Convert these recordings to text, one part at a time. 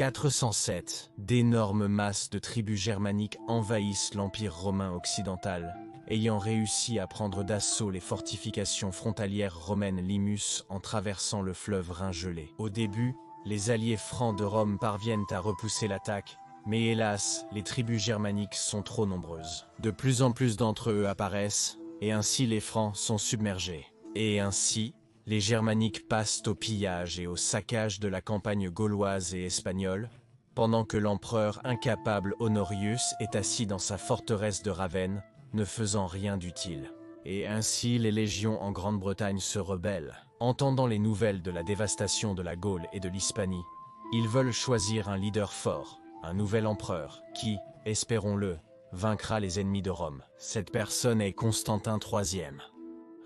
407, d'énormes masses de tribus germaniques envahissent l'Empire romain occidental, ayant réussi à prendre d'assaut les fortifications frontalières romaines Limus en traversant le fleuve Rhin gelé. Au début, les alliés francs de Rome parviennent à repousser l'attaque, mais hélas, les tribus germaniques sont trop nombreuses. De plus en plus d'entre eux apparaissent, et ainsi les Francs sont submergés. Et ainsi, les Germaniques passent au pillage et au saccage de la campagne gauloise et espagnole, pendant que l'empereur incapable Honorius est assis dans sa forteresse de Ravenne, ne faisant rien d'utile. Et ainsi les légions en Grande-Bretagne se rebellent. Entendant les nouvelles de la dévastation de la Gaule et de l'Hispanie, ils veulent choisir un leader fort, un nouvel empereur, qui, espérons-le, vaincra les ennemis de Rome. Cette personne est Constantin III.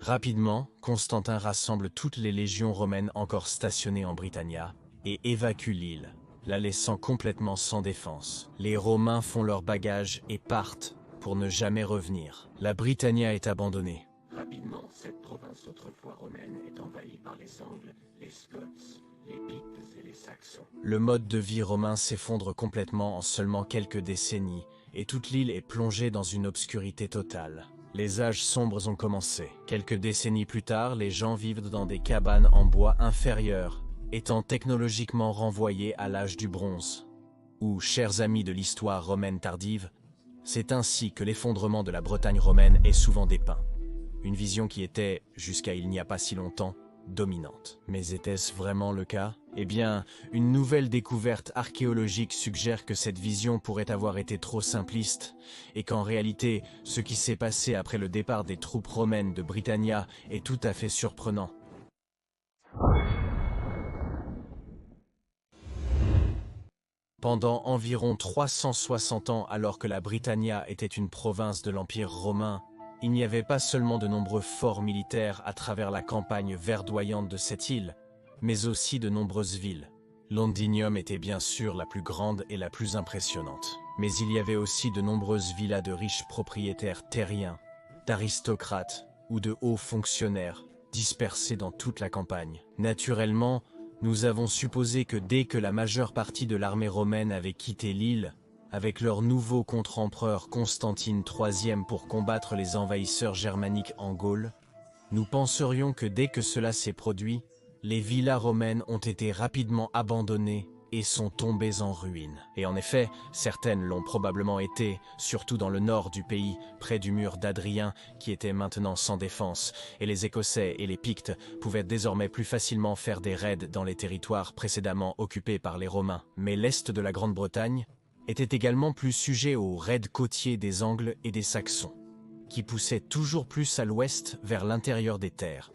Rapidement, Constantin rassemble toutes les légions romaines encore stationnées en Britannia et évacue l'île, la laissant complètement sans défense. Les Romains font leurs bagages et partent pour ne jamais revenir. La Britannia est abandonnée. Rapidement, cette province autrefois romaine est envahie par les Angles, les Scots, les Pictes et les Saxons. Le mode de vie romain s'effondre complètement en seulement quelques décennies et toute l'île est plongée dans une obscurité totale. Les âges sombres ont commencé. Quelques décennies plus tard, les gens vivent dans des cabanes en bois inférieur, étant technologiquement renvoyés à l'âge du bronze. Ou, chers amis de l'histoire romaine tardive, c'est ainsi que l'effondrement de la Bretagne romaine est souvent dépeint. Une vision qui était, jusqu'à il n'y a pas si longtemps, dominante. Mais était-ce vraiment le cas? Eh bien, une nouvelle découverte archéologique suggère que cette vision pourrait avoir été trop simpliste, et qu'en réalité, ce qui s'est passé après le départ des troupes romaines de Britannia est tout à fait surprenant. Pendant environ 360 ans, alors que la Britannia était une province de l'Empire romain, il n'y avait pas seulement de nombreux forts militaires à travers la campagne verdoyante de cette île, mais aussi de nombreuses villes. Londinium était bien sûr la plus grande et la plus impressionnante. Mais il y avait aussi de nombreuses villas de riches propriétaires terriens, d'aristocrates ou de hauts fonctionnaires, dispersés dans toute la campagne. Naturellement, nous avons supposé que dès que la majeure partie de l'armée romaine avait quitté l'île, avec leur nouveau contre-empereur Constantine III pour combattre les envahisseurs germaniques en Gaule, nous penserions que dès que cela s'est produit, les villas romaines ont été rapidement abandonnées et sont tombées en ruines. Et en effet, certaines l'ont probablement été, surtout dans le nord du pays, près du mur d'Adrien, qui était maintenant sans défense, et les Écossais et les Pictes pouvaient désormais plus facilement faire des raids dans les territoires précédemment occupés par les Romains. Mais l'est de la Grande-Bretagne était également plus sujet aux raids côtiers des Angles et des Saxons, qui poussaient toujours plus à l'ouest vers l'intérieur des terres,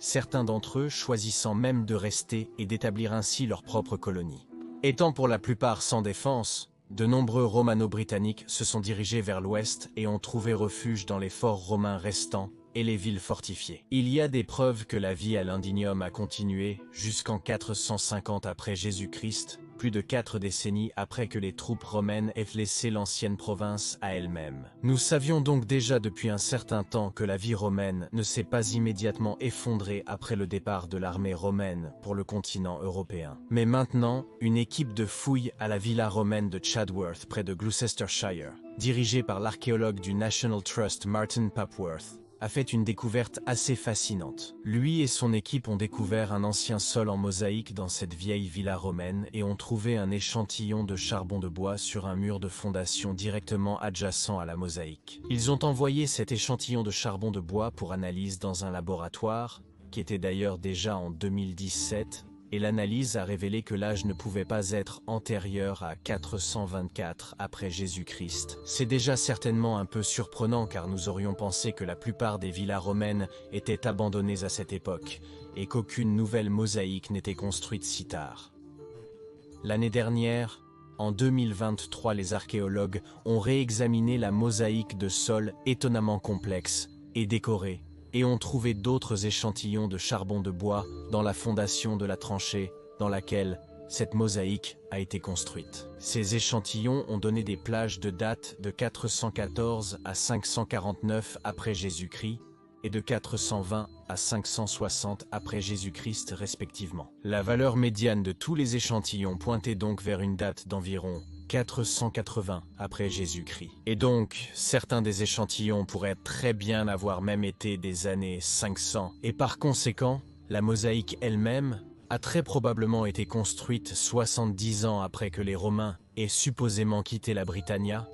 certains d'entre eux choisissant même de rester et d'établir ainsi leur propre colonie. Étant pour la plupart sans défense, de nombreux Romano-Britanniques se sont dirigés vers l'ouest et ont trouvé refuge dans les forts romains restants et les villes fortifiées. Il y a des preuves que la vie à Londinium a continué jusqu'en 450 après Jésus-Christ, plus de 4 décennies après que les troupes romaines aient laissé l'ancienne province à elle-même. Nous savions donc déjà depuis un certain temps que la vie romaine ne s'est pas immédiatement effondrée après le départ de l'armée romaine pour le continent européen. Mais maintenant, une équipe de fouilles à la villa romaine de Chadworth près de Gloucestershire, dirigée par l'archéologue du National Trust Martin Papworth, a fait une découverte assez fascinante. Lui et son équipe ont découvert un ancien sol en mosaïque dans cette vieille villa romaine et ont trouvé un échantillon de charbon de bois sur un mur de fondation directement adjacent à la mosaïque. Ils ont envoyé cet échantillon de charbon de bois pour analyse dans un laboratoire, qui était d'ailleurs déjà en 2017, et l'analyse a révélé que l'âge ne pouvait pas être antérieur à 424 après Jésus-Christ. C'est déjà certainement un peu surprenant car nous aurions pensé que la plupart des villas romaines étaient abandonnées à cette époque et qu'aucune nouvelle mosaïque n'était construite si tard. L'année dernière, en 2023, les archéologues ont réexaminé la mosaïque de sol étonnamment complexe et décorée, et ont trouvé d'autres échantillons de charbon de bois dans la fondation de la tranchée dans laquelle cette mosaïque a été construite. Ces échantillons ont donné des plages de date de 414 à 549 après Jésus-Christ et de 420 à 560 après Jésus-Christ respectivement. La valeur médiane de tous les échantillons pointait donc vers une date d'environ 480 après Jésus-Christ. Et donc, certains des échantillons pourraient très bien avoir même été des années 500. Et par conséquent, la mosaïque elle-même a très probablement été construite 70 ans après que les Romains aient supposément quitté la Britannia,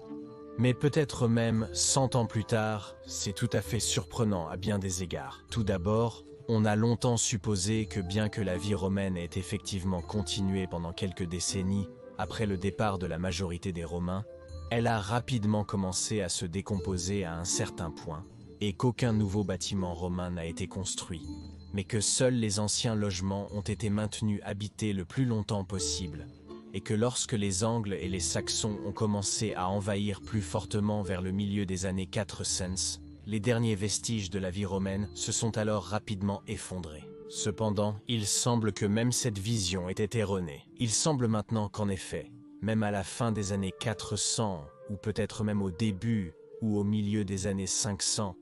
mais peut-être même 100 ans plus tard. C'est tout à fait surprenant à bien des égards. Tout d'abord, on a longtemps supposé que bien que la vie romaine ait effectivement continué pendant quelques décennies après le départ de la majorité des Romains, elle a rapidement commencé à se décomposer à un certain point, et qu'aucun nouveau bâtiment romain n'a été construit, mais que seuls les anciens logements ont été maintenus habités le plus longtemps possible, et que lorsque les Angles et les Saxons ont commencé à envahir plus fortement vers le milieu des années 400, les derniers vestiges de la vie romaine se sont alors rapidement effondrés. Cependant, il semble que même cette vision était erronée. Il semble maintenant qu'en effet, même à la fin des années 400, ou peut-être même au début ou au milieu des années 500,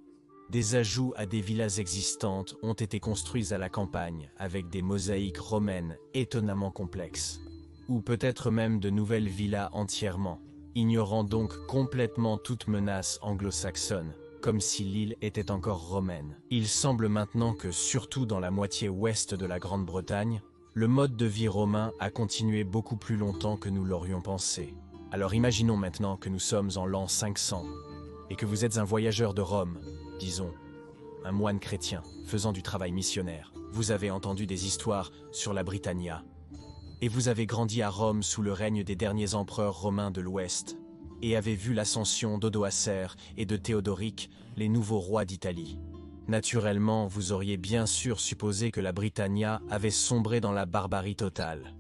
des ajouts à des villas existantes ont été construits à la campagne avec des mosaïques romaines étonnamment complexes, ou peut-être même de nouvelles villas entièrement, ignorant donc complètement toute menace anglo-saxonne, comme si l'île était encore romaine. Il semble maintenant que, surtout dans la moitié ouest de la Grande-Bretagne, le mode de vie romain a continué beaucoup plus longtemps que nous l'aurions pensé. Alors imaginons maintenant que nous sommes en l'an 500, et que vous êtes un voyageur de Rome, disons, un moine chrétien, faisant du travail missionnaire. Vous avez entendu des histoires sur la Britannia, et vous avez grandi à Rome sous le règne des derniers empereurs romains de l'Ouest, et avez vu l'ascension d'Odoacer et de Théodoric, les nouveaux rois d'Italie. Naturellement, vous auriez bien sûr supposé que la Britannia avait sombré dans la barbarie totale,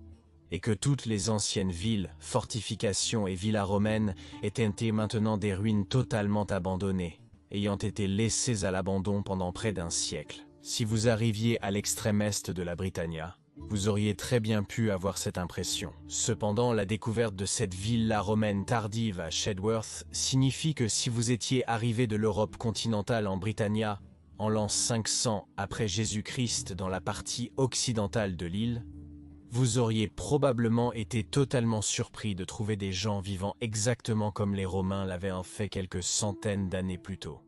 et que toutes les anciennes villes, fortifications et villas romaines étaient maintenant des ruines totalement abandonnées, ayant été laissées à l'abandon pendant près d'un siècle. Si vous arriviez à l'extrême est de la Britannia, vous auriez très bien pu avoir cette impression. Cependant, la découverte de cette villa romaine tardive à Shedworth signifie que si vous étiez arrivé de l'Europe continentale en Britannia en l'an 500 après Jésus-Christ dans la partie occidentale de l'île, vous auriez probablement été totalement surpris de trouver des gens vivant exactement comme les Romains l'avaient en fait quelques centaines d'années plus tôt.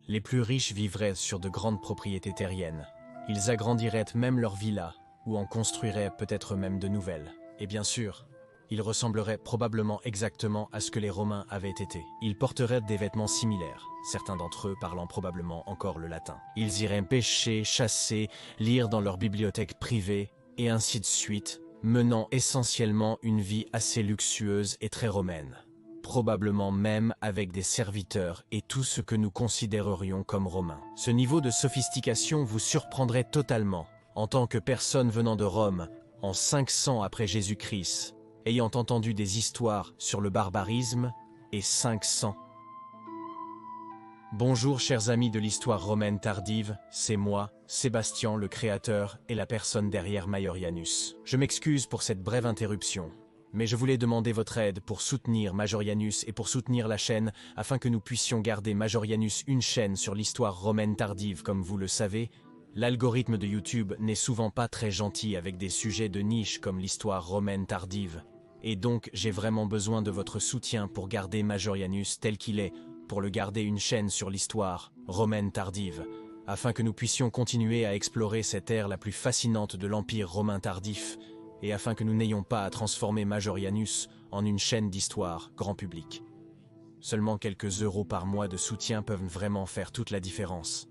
Les plus riches vivraient sur de grandes propriétés terriennes. Ils agrandiraient même leurs villas, ou en construiraient peut-être même de nouvelles. Et bien sûr, ils ressembleraient probablement exactement à ce que les Romains avaient été. Ils porteraient des vêtements similaires, certains d'entre eux parlant probablement encore le latin. Ils iraient pêcher, chasser, lire dans leur bibliothèque privée, et ainsi de suite, menant essentiellement une vie assez luxueuse et très romaine. Probablement même avec des serviteurs et tout ce que nous considérerions comme romains. Ce niveau de sophistication vous surprendrait totalement, en tant que personne venant de Rome, en 500 après Jésus-Christ, ayant entendu des histoires sur le barbarisme, et 500. Bonjour chers amis de l'histoire romaine tardive, c'est moi, Sébastien le créateur et la personne derrière Majorianus. Je m'excuse pour cette brève interruption, mais je voulais demander votre aide pour soutenir Majorianus et pour soutenir la chaîne afin que nous puissions garder Majorianus une chaîne sur l'histoire romaine tardive. Comme vous le savez, l'algorithme de YouTube n'est souvent pas très gentil avec des sujets de niche comme l'histoire romaine tardive, et donc j'ai vraiment besoin de votre soutien pour garder Majorianus tel qu'il est, pour le garder une chaîne sur l'histoire romaine tardive, afin que nous puissions continuer à explorer cette ère la plus fascinante de l'Empire romain tardif, et afin que nous n'ayons pas à transformer Majorianus en une chaîne d'histoire grand public. Seulement quelques euros par mois de soutien peuvent vraiment faire toute la différence.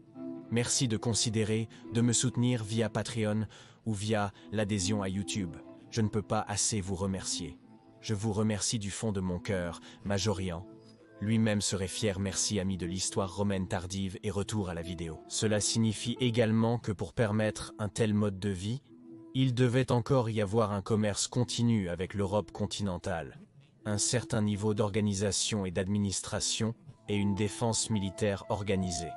Merci de considérer de me soutenir via Patreon ou via l'adhésion à YouTube. Je ne peux pas assez vous remercier. Je vous remercie du fond de mon cœur, Majorian. Lui-même serait fier. Merci amis de l'histoire romaine tardive et retour à la vidéo. Cela signifie également que pour permettre un tel mode de vie, il devait encore y avoir un commerce continu avec l'Europe continentale, un certain niveau d'organisation et d'administration et une défense militaire organisée.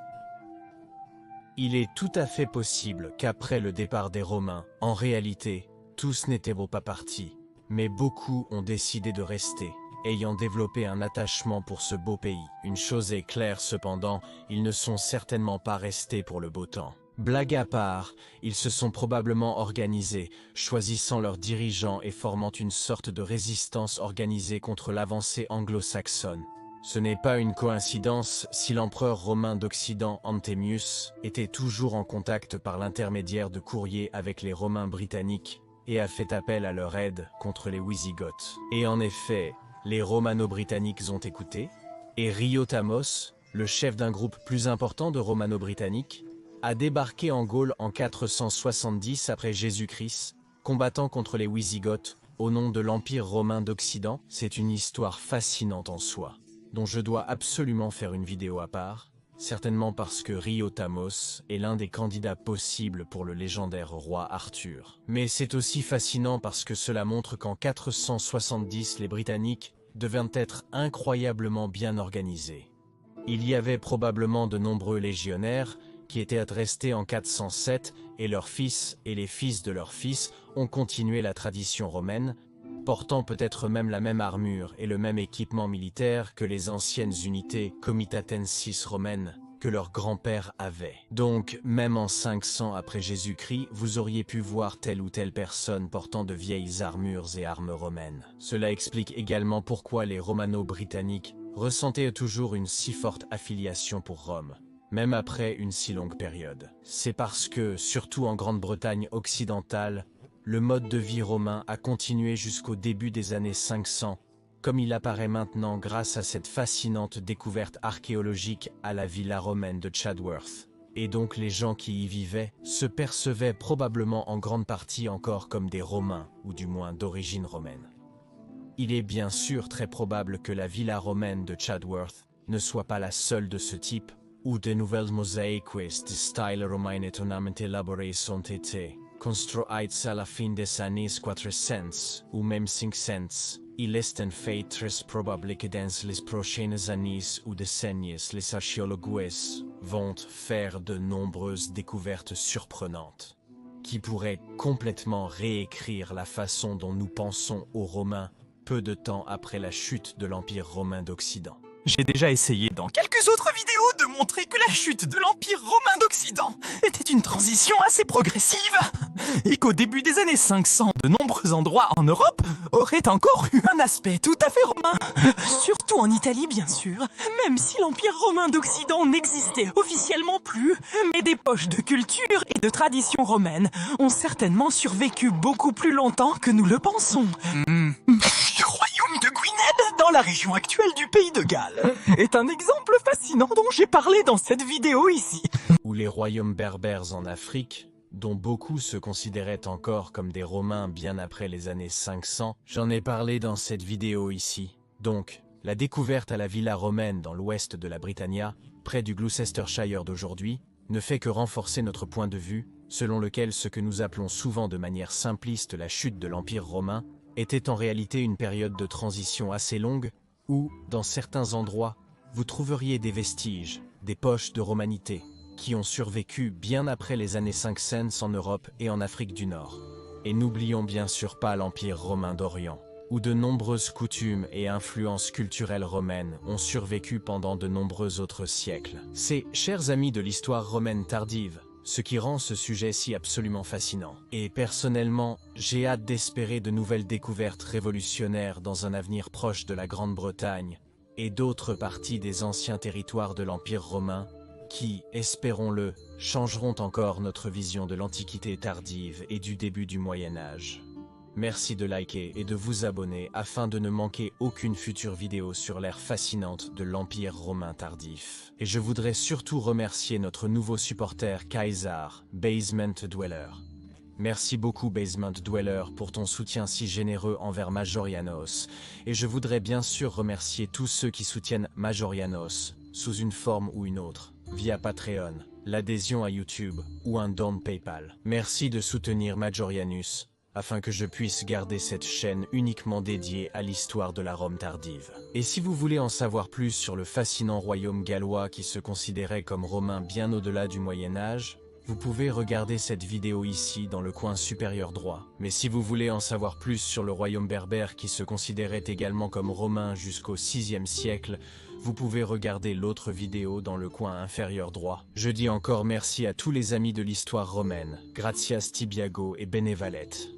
Il est tout à fait possible qu'après le départ des Romains, en réalité, tous n'étaient pas partis, mais beaucoup ont décidé de rester, ayant développé un attachement pour ce beau pays. Une chose est claire cependant, ils ne sont certainement pas restés pour le beau temps. Blague à part, ils se sont probablement organisés, choisissant leurs dirigeants et formant une sorte de résistance organisée contre l'avancée anglo-saxonne. Ce n'est pas une coïncidence si l'empereur romain d'Occident Anthemius était toujours en contact par l'intermédiaire de courriers avec les Romains britanniques et a fait appel à leur aide contre les Wisigoths. Et en effet, les Romano-Britanniques ont écouté, et Riotamos, le chef d'un groupe plus important de Romano-Britanniques, a débarqué en Gaule en 470 après Jésus-Christ, combattant contre les Wisigoths au nom de l'Empire romain d'Occident. C'est une histoire fascinante en soi, dont je dois absolument faire une vidéo à part, certainement parce que Riotamos est l'un des candidats possibles pour le légendaire roi Arthur. Mais c'est aussi fascinant parce que cela montre qu'en 470, les Britanniques devaient être incroyablement bien organisés. Il y avait probablement de nombreux légionnaires qui étaient restés en 407 et leurs fils et les fils de leurs fils ont continué la tradition romaine, portant peut-être même la même armure et le même équipement militaire que les anciennes unités comitatensis romaines que leurs grands-pères avaient. Donc, même en 500 après Jésus-Christ, vous auriez pu voir telle ou telle personne portant de vieilles armures et armes romaines. Cela explique également pourquoi les Romano-Britanniques ressentaient toujours une si forte affiliation pour Rome, même après une si longue période. C'est parce que, surtout en Grande-Bretagne occidentale, le mode de vie romain a continué jusqu'au début des années 500, comme il apparaît maintenant grâce à cette fascinante découverte archéologique à la villa romaine de Chadworth. Et donc les gens qui y vivaient se percevaient probablement en grande partie encore comme des Romains, ou du moins d'origine romaine. Il est bien sûr très probable que la villa romaine de Chadworth ne soit pas la seule de ce type, où de nouvelles mosaïques de style romain étonnamment élaborées ont été construites à la fin des années 400 ou même 500. Il est en fait très probable que dans les prochaines années ou décennies, les archéologues vont faire de nombreuses découvertes surprenantes qui pourraient complètement réécrire la façon dont nous pensons aux Romains peu de temps après la chute de l'Empire romain d'Occident. J'ai déjà essayé dans quelques autres vidéos de montrer que la chute de l'Empire romain d'Occident était une transition assez progressive et qu'au début des années 500, de nombreux endroits en Europe auraient encore eu un aspect tout à fait romain. Surtout en Italie, bien sûr, même si l'Empire romain d'Occident n'existait officiellement plus, mais des poches de culture et de tradition romaine ont certainement survécu beaucoup plus longtemps que nous le pensons. Le royaume de Gwynedd, dans la région actuelle du pays de Galles, est un exemple fascinant dont j'ai parlé dans cette vidéo ici. Ou les royaumes berbères en Afrique, dont beaucoup se considéraient encore comme des Romains bien après les années 500, j'en ai parlé dans cette vidéo ici. Donc, la découverte à la villa romaine dans l'ouest de la Britannia, près du Gloucestershire d'aujourd'hui, ne fait que renforcer notre point de vue, selon lequel ce que nous appelons souvent de manière simpliste la chute de l'Empire romain était en réalité une période de transition assez longue où, dans certains endroits, vous trouveriez des vestiges, des poches de romanité, qui ont survécu bien après les années 500 en Europe et en Afrique du Nord. Et n'oublions bien sûr pas l'Empire romain d'Orient, où de nombreuses coutumes et influences culturelles romaines ont survécu pendant de nombreux autres siècles. C'est, chers amis de l'histoire romaine tardive, ce qui rend ce sujet si absolument fascinant. Et personnellement, j'ai hâte d'espérer de nouvelles découvertes révolutionnaires dans un avenir proche de la Grande-Bretagne et d'autres parties des anciens territoires de l'Empire romain qui, espérons-le, changeront encore notre vision de l'Antiquité tardive et du début du Moyen-Âge. Merci de liker et de vous abonner afin de ne manquer aucune future vidéo sur l'ère fascinante de l'Empire romain tardif. Et je voudrais surtout remercier notre nouveau supporter Kaisar, Basement Dweller. Merci beaucoup Basement Dweller pour ton soutien si généreux envers Majorianos. Et je voudrais bien sûr remercier tous ceux qui soutiennent Majorianos, sous une forme ou une autre, via Patreon, l'adhésion à YouTube ou un don PayPal. Merci de soutenir Majorianus, afin que je puisse garder cette chaîne uniquement dédiée à l'histoire de la Rome tardive. Et si vous voulez en savoir plus sur le fascinant royaume gallois qui se considérait comme romain bien au-delà du Moyen-Âge, Vous pouvez regarder cette vidéo ici dans le coin supérieur droit. Mais si vous voulez en savoir plus sur le royaume berbère qui se considérait également comme romain jusqu'au 6e siècle, vous pouvez regarder l'autre vidéo dans le coin inférieur droit. Je dis encore merci à tous les amis de l'histoire romaine, Gratias Tibiago et Benevalette.